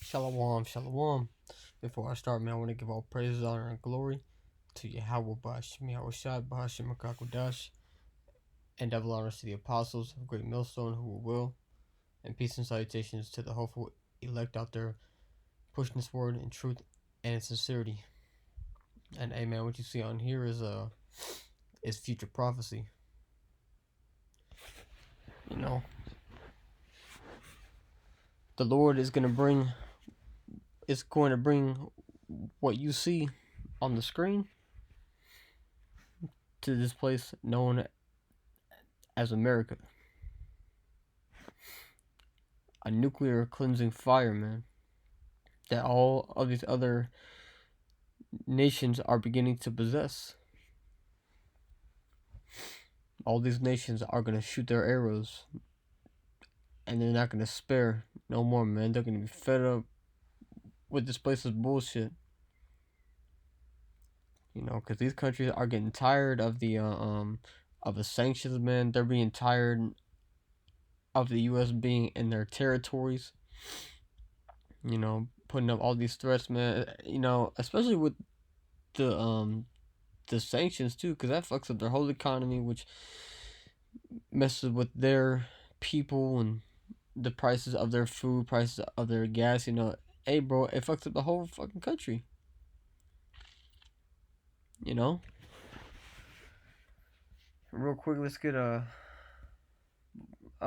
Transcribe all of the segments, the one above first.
Shalom, shalom. Before I start, man, I want to give all praises, honor, and glory to Yahweh Bashim Yahushai Bahashim Makakodash, and double honors to the apostles of Great Millstone who will, and peace and salutations to the hopeful elect out there pushing this word in truth and in sincerity. And amen. What you see on here is future prophecy. You know, the Lord is going to bring what you see on the screen to this place known as America. A nuclear cleansing fire, man, that all of these other nations are beginning to possess. All these nations are going to shoot their arrows, and they're not going to spare no more, man. They're going to be fed up with this place's bullshit. You know, because these countries are getting tired of the sanctions, man. They're being tired of the U.S. being in their territories. You know, putting up all these threats, man. You know, especially with the sanctions too, because that fucks up their whole economy, which messes with their people and the prices of their food, prices of their gas. You know, hey, bro, it fucks up the whole fucking country. You know. Real quick, let's get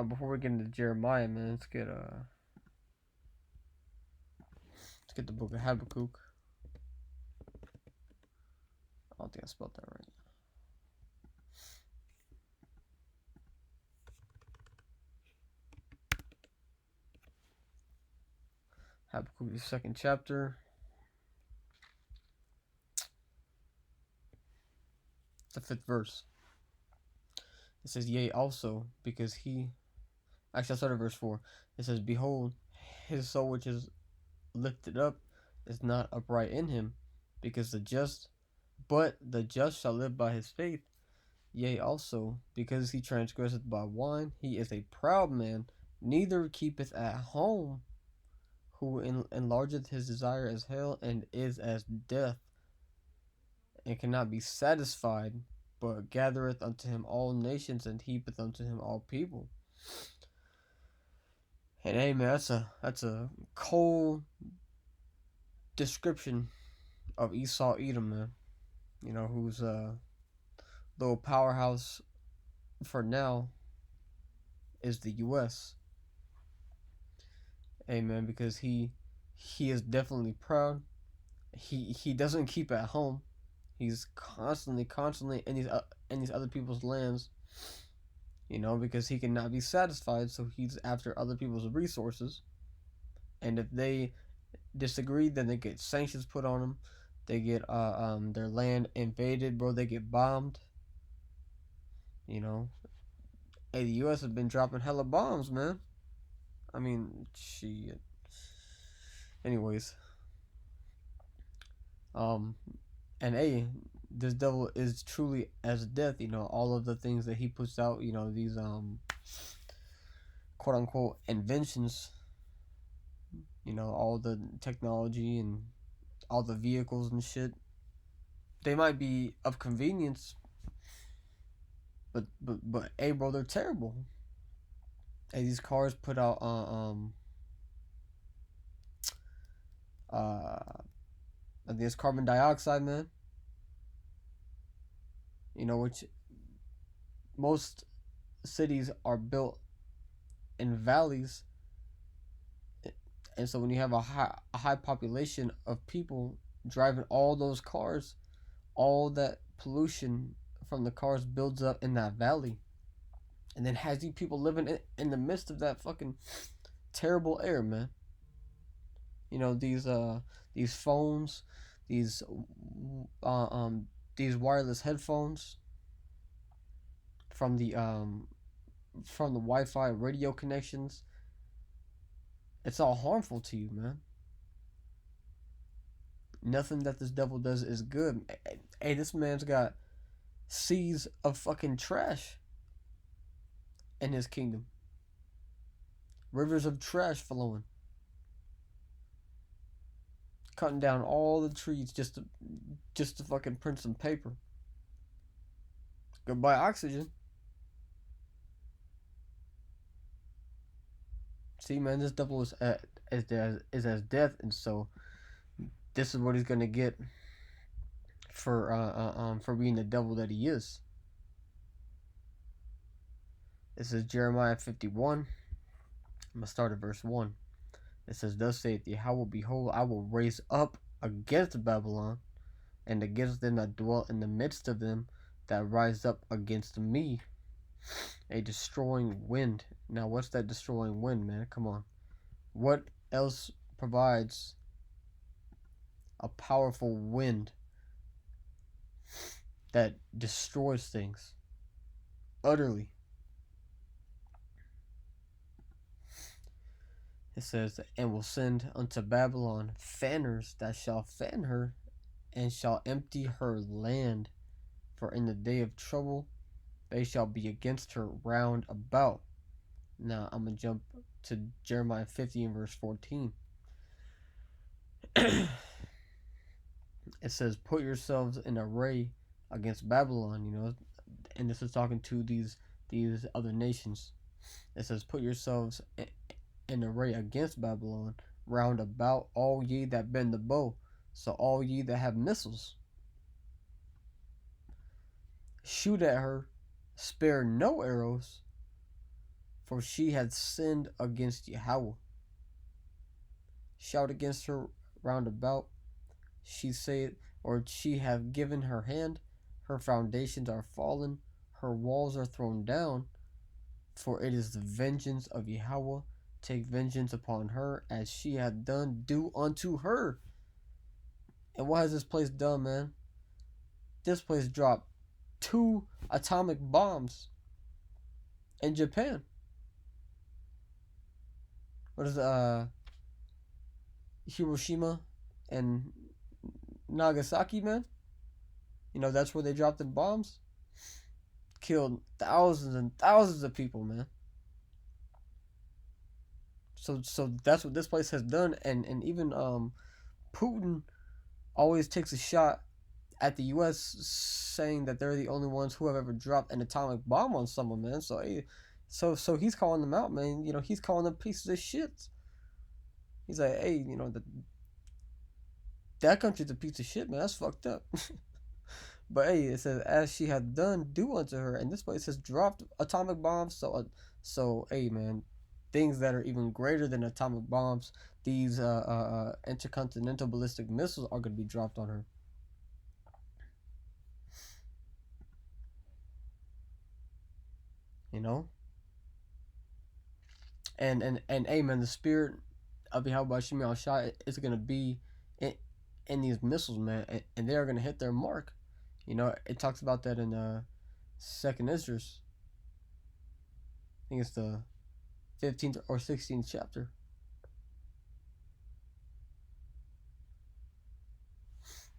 before we get into Jeremiah, man, let's get the book of Habakkuk. I don't think I spelled that right. Habakkuk, the second chapter. The 5th verse. It says, yea, also, because he... Actually, I started verse 4. It says, behold, his soul which is lifted up is not upright in him, because the just shall live by his faith. Yea, also, because he transgresseth by wine, he is a proud man, neither keepeth at home, who enlargeth his desire as hell, and is as death, and cannot be satisfied, but gathereth unto him all nations, and heapeth unto him all people. And hey, man, that's a cold description of Esau Edom, man. You know, who's a little powerhouse for now is the U.S. Hey, man, because he is definitely proud. He doesn't keep at home. He's constantly in these other people's lands. You know, because he cannot be satisfied, so he's after other people's resources. And if they disagree, then they get sanctions put on them. They get their land invaded, bro. They get bombed. You know, hey, the U.S. has been dropping hella bombs, man. I mean, shit. Anyways, and hey, this devil is truly as death. You know, all of the things that he puts out. You know, these quote unquote inventions. You know, all the technology and all the vehicles and shit. They might be of convenience, but hey, bro, they're terrible. Hey, these cars put out I think it's carbon dioxide, man. You know, which most cities are built in valleys, and so when you have a high population of people driving all those cars, all that pollution from the cars builds up in that valley, and then has these people living in the midst of that fucking terrible air, man. You know, these phones, these these wireless headphones from the Wi-Fi radio connections. It's all harmful to you, man. Nothing that this devil does is good. Hey, this man's got seas of fucking trash in his kingdom. Rivers of trash flowing. cutting down all the trees just to fucking print some paper. Goodbye oxygen. See, man, this devil is as death, and so this is what he's gonna get for being the devil that he is. This is Jeremiah 51. I'm gonna start at verse 1. It says, "Thus saith Yahweh, behold, I will raise up against Babylon, and against them that dwell in the midst of them, that rise up against me, a destroying wind." Now, what's that destroying wind, man? Come on. What else provides a powerful wind that destroys things utterly? It says, "And will send unto Babylon fanners that shall fan her, and shall empty her land. For in the day of trouble they shall be against her round about." Now I'm going to jump to Jeremiah 50 and verse 14. It says, "Put yourselves in array against Babylon," and this is talking to these other nations. It says, "Put yourselves in array against Babylon, round about, all ye that bend the bow." So all ye that have missiles, shoot at her, spare no arrows, for she hath sinned against Yahweh. Shout against her round about. She saith, or she hath given her hand, her foundations are fallen, her walls are thrown down, for it is the vengeance of Yahweh. Take vengeance upon her, as she hath done, do unto her. And what has this place done, man? This place dropped 2 atomic bombs in Japan. What is Hiroshima and Nagasaki, man? That's where they dropped the bombs. Killed thousands and thousands of people, man. So that's what this place has done, and even Putin always takes a shot at the U.S., saying that they're the only ones who have ever dropped an atomic bomb on someone, man. So so he's calling them out, man. He's calling them pieces of shit. He's like, hey, that country's a piece of shit, man. That's fucked up. But hey, it says, "As she had done, do unto her," and this place has dropped atomic bombs. So hey, man, things that are even greater than atomic bombs, these intercontinental ballistic missiles, are going to be dropped on her. And hey, man, the spirit of Yahweh Shemi Shai is going to be in these missiles, man, and they are going to hit their mark. It talks about that in Second Esdras. I think it's the 15th or 16th chapter.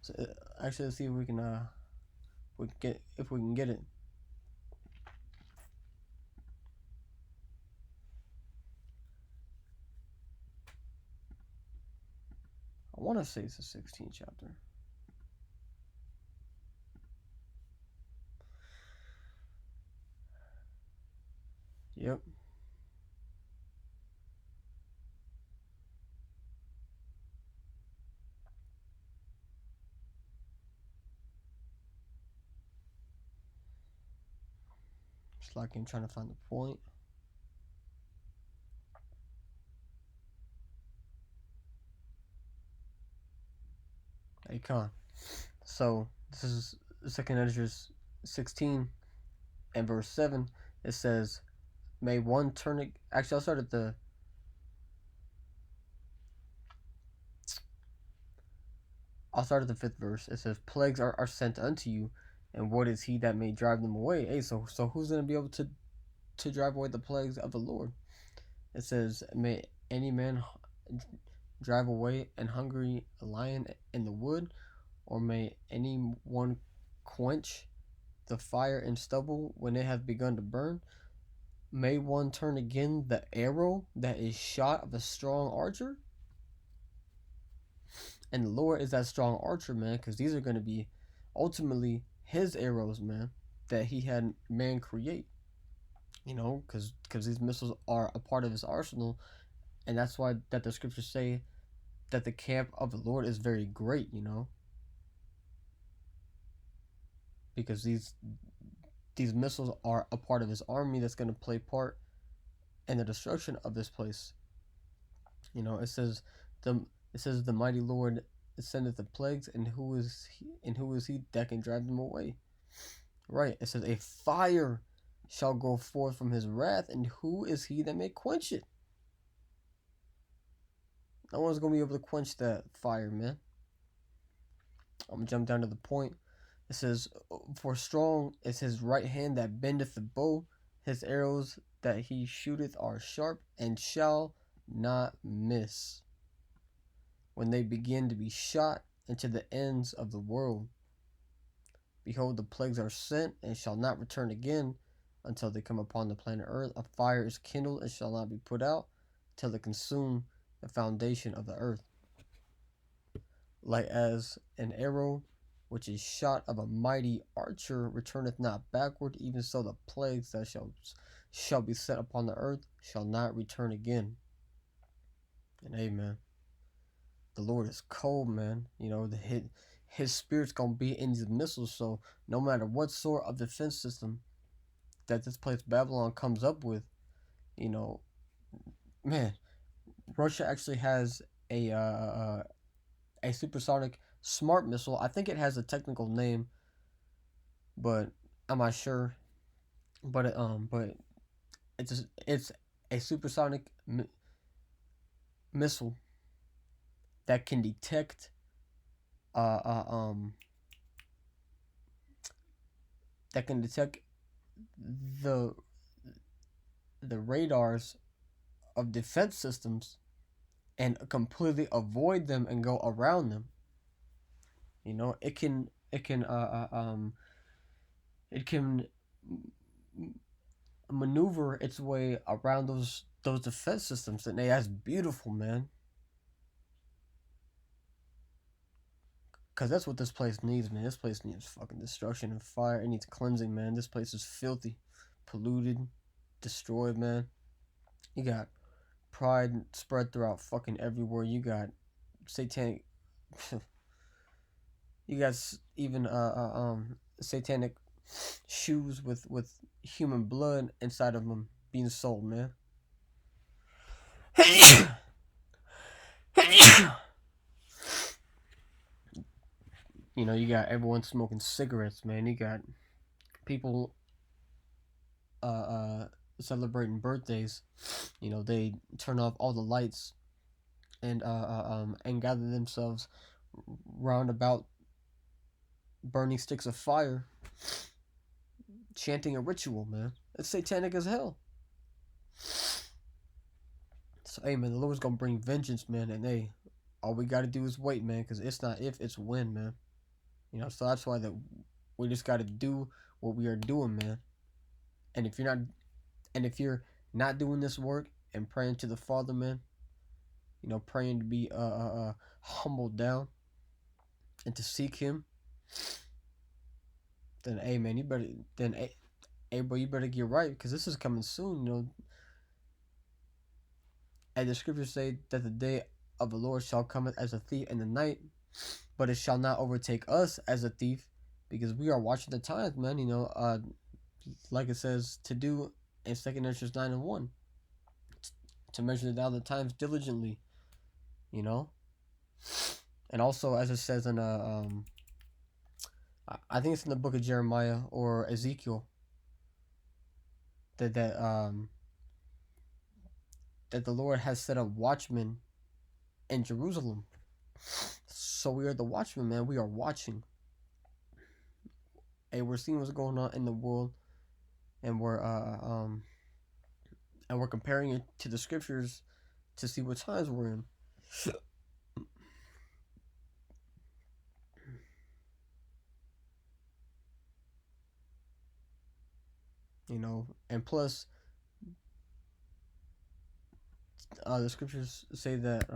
So actually, let's see if we can get it. I want to say it's the 16th chapter. Yep. Just like I'm trying to find the point. Hey, con. So this is 2nd Esdras 16 and verse 7. It says, "May one turn." Actually, I'll start at the. I'll start at the 5th verse. It says, "Plagues are sent unto you, and what is he that may drive them away?" Hey, so who's gonna be able to drive away the plagues of the Lord? It says, "May any man drive away an hungry lion in the wood, or may any one quench the fire in stubble when it has begun to burn? May one turn again the arrow that is shot of a strong archer?" And the Lord is that strong archer, man, because these are going to be ultimately his arrows, man, that he had man create. You know, because these missiles are a part of his arsenal, and that's why that the scriptures say that the camp of the Lord is very great. You know, because these missiles are a part of his army that's going to play part in the destruction of this place. You know, it says the mighty Lord sendeth the plagues, and who is he that can drive them away? Right. It says a fire shall go forth from his wrath, and who is he that may quench it? No one's gonna be able to quench that fire, man. I'm gonna jump down to the point. It says, for strong is his right hand that bendeth the bow, his arrows that he shooteth are sharp, and shall not miss when they begin to be shot into the ends of the world. Behold, the plagues are sent, and shall not return again until they come upon the planet earth. A fire is kindled, and shall not be put out, till they consume the foundation of the earth. Like as an arrow which is shot of a mighty archer returneth not backward, even so the plagues that shall be set upon the earth shall not return again. And amen. The Lord is cold, man. You know, his spirit's gonna be in these missiles, so no matter what sort of defense system that this place Babylon comes up with, you know, man, Russia actually has a supersonic smart missile. I think it has a technical name, but I'm not sure. But it's a supersonic missile that can detect that can detect the radars of defense systems and completely avoid them and go around them. You know, it can maneuver its way around those defense systems, and that's beautiful, man. Cause that's what this place needs, man. This place needs fucking destruction and fire. It needs cleansing, man. This place is filthy, polluted, destroyed, man. You got pride spread throughout fucking everywhere. You got satanic. You got even satanic shoes with human blood inside of them being sold, man. You know, you got everyone smoking cigarettes, man. You got people celebrating birthdays. You know, they turn off all the lights and gather themselves round about burning sticks of fire, chanting a ritual, man. It's satanic as hell. So, hey, man, the Lord's gonna bring vengeance, man, and hey, all we gotta do is wait, man, because it's not if, it's when, man. You know, so that's why that we just gotta do what we are doing, man. And if you're not doing this work and praying to the Father, man, you know, praying to be humbled down and to seek Him, then hey, man, you better bro, you better get right, because this is coming soon, you know. And the scriptures say that the day of the Lord shall come as a thief in the night, but it shall not overtake us as a thief, because we are watching the times, man. You know, like it says to do in 2 Ezra 9:1, to measure down the times diligently, you know. And also, as it says in I think it's in the book of Jeremiah or Ezekiel, that the Lord has set up watchmen in Jerusalem. So we are the watchmen, man. We are watching. Hey, we're seeing what's going on in the world, and we're comparing it to the scriptures to see what times we're in. You know, and plus, the scriptures say that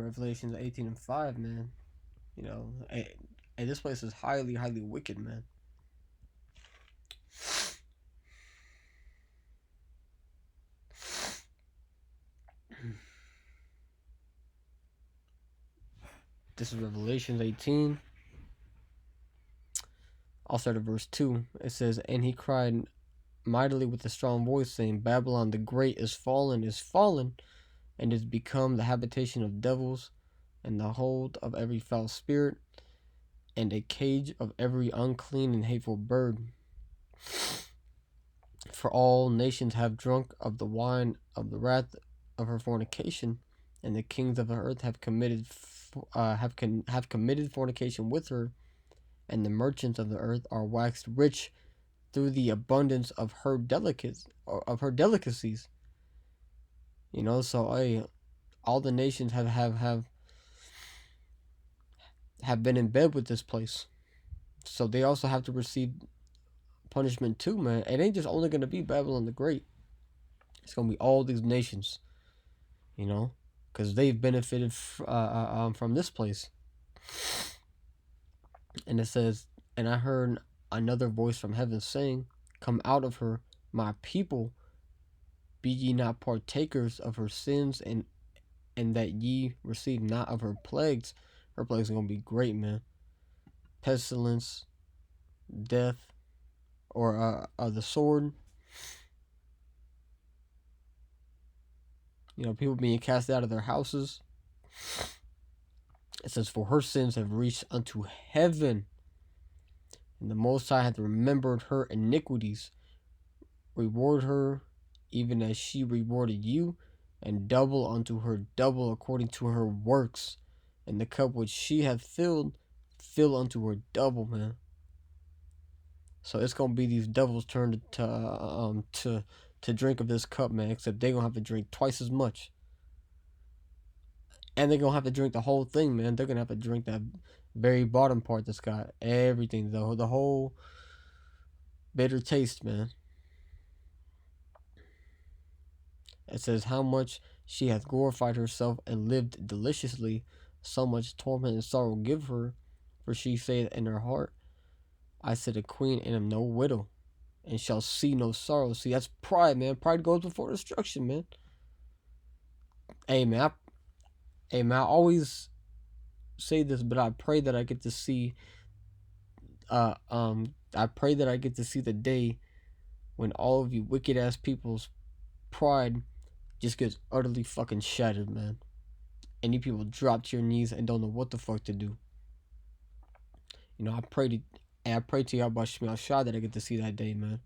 Revelations 18 and 5, man. You know, and this place is highly, highly wicked, man. This is Revelations 18. I'll start at verse 2. It says, "And he cried mightily with a strong voice, saying, Babylon the great is fallen, and is become the habitation of devils, and the hold of every foul spirit, and a cage of every unclean and hateful bird. For all nations have drunk of the wine of the wrath of her fornication, and the kings of the earth have committed fornication with her, and the merchants of the earth are waxed rich through the abundance of her delicacies." You know, so all the nations have been in bed with this place, so they also have to receive punishment too, man. It ain't just only gonna be Babylon the Great. It's gonna be all these nations, you know, because they've benefited from this place. And it says, "And I heard another voice from heaven saying, Come out of her, my people, be ye not partakers of her sins, and that ye receive not of her plagues." Her plagues are gonna be great, man. Pestilence, death, or the sword. You know, people being cast out of their houses. It says, "For her sins have reached unto heaven, and the Most High hath remembered her iniquities. Reward her even as she rewarded you, and double unto her double according to her works. And the cup which she hath filled, fill unto her double," man. So it's gonna be these devils turned to drink of this cup, man. Except they gonna have to drink twice as much, and they're gonna have to drink the whole thing, man. They're gonna have to drink that very bottom part that's got everything, the whole bitter taste, man. It says, "How much she hath glorified herself and lived deliciously, so much torment and sorrow give her. For she saith in her heart, I sit a queen and am no widow, and shall see no sorrow." See, that's pride, man. Pride goes before destruction, man. Hey, man. I always say this, but I pray that I get to see. I pray that I get to see the day when all of you wicked ass people's pride just gets utterly fucking shattered, man. And you people drop to your knees and don't know what the fuck to do. You know, I pray to Yahweh Shemel Shah that I get to see that day, man.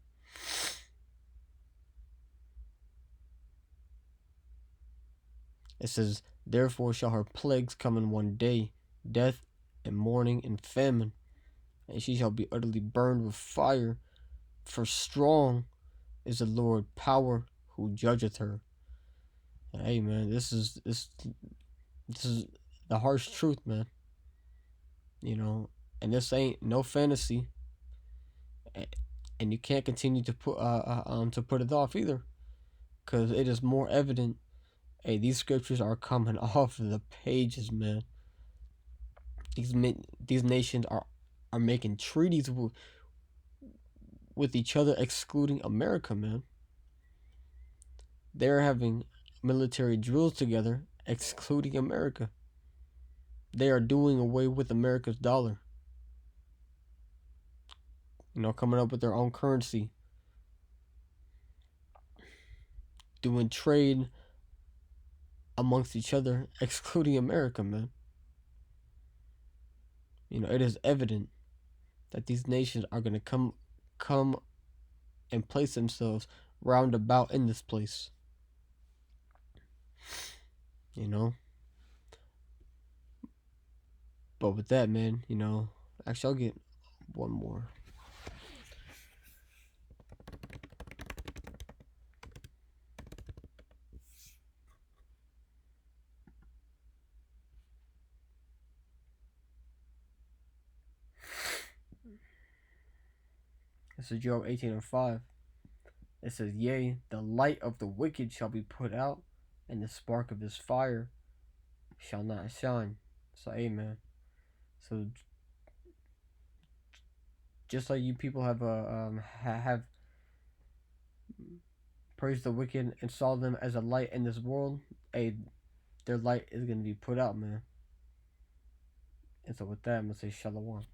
It says, "Therefore shall her plagues come in one day, death and mourning and famine, and she shall be utterly burned with fire, for strong is the Lord power who judgeth her." And hey, man, this is the harsh truth, man. You know, and this ain't no fantasy, and you can't continue to put it off either, because it is more evident. Hey, these scriptures are coming off the pages, man. These nations are making treaties with each other, excluding America, man. They're having military drills together, excluding America. They are doing away with America's dollar. You know, coming up with their own currency. Doing trade amongst each other, excluding America, man. You know, it is evident that these nations are going to come and place themselves round about in this place. You know? But with that, man, you know, actually, I'll get one more. This is Job 18 and 5. It says, "Yea, the light of the wicked shall be put out, and the spark of his fire shall not shine. So amen. So just like you people have have praised the wicked and saw them as a light in this world, their light is gonna be put out, man. And so with that, I'm gonna say shalom.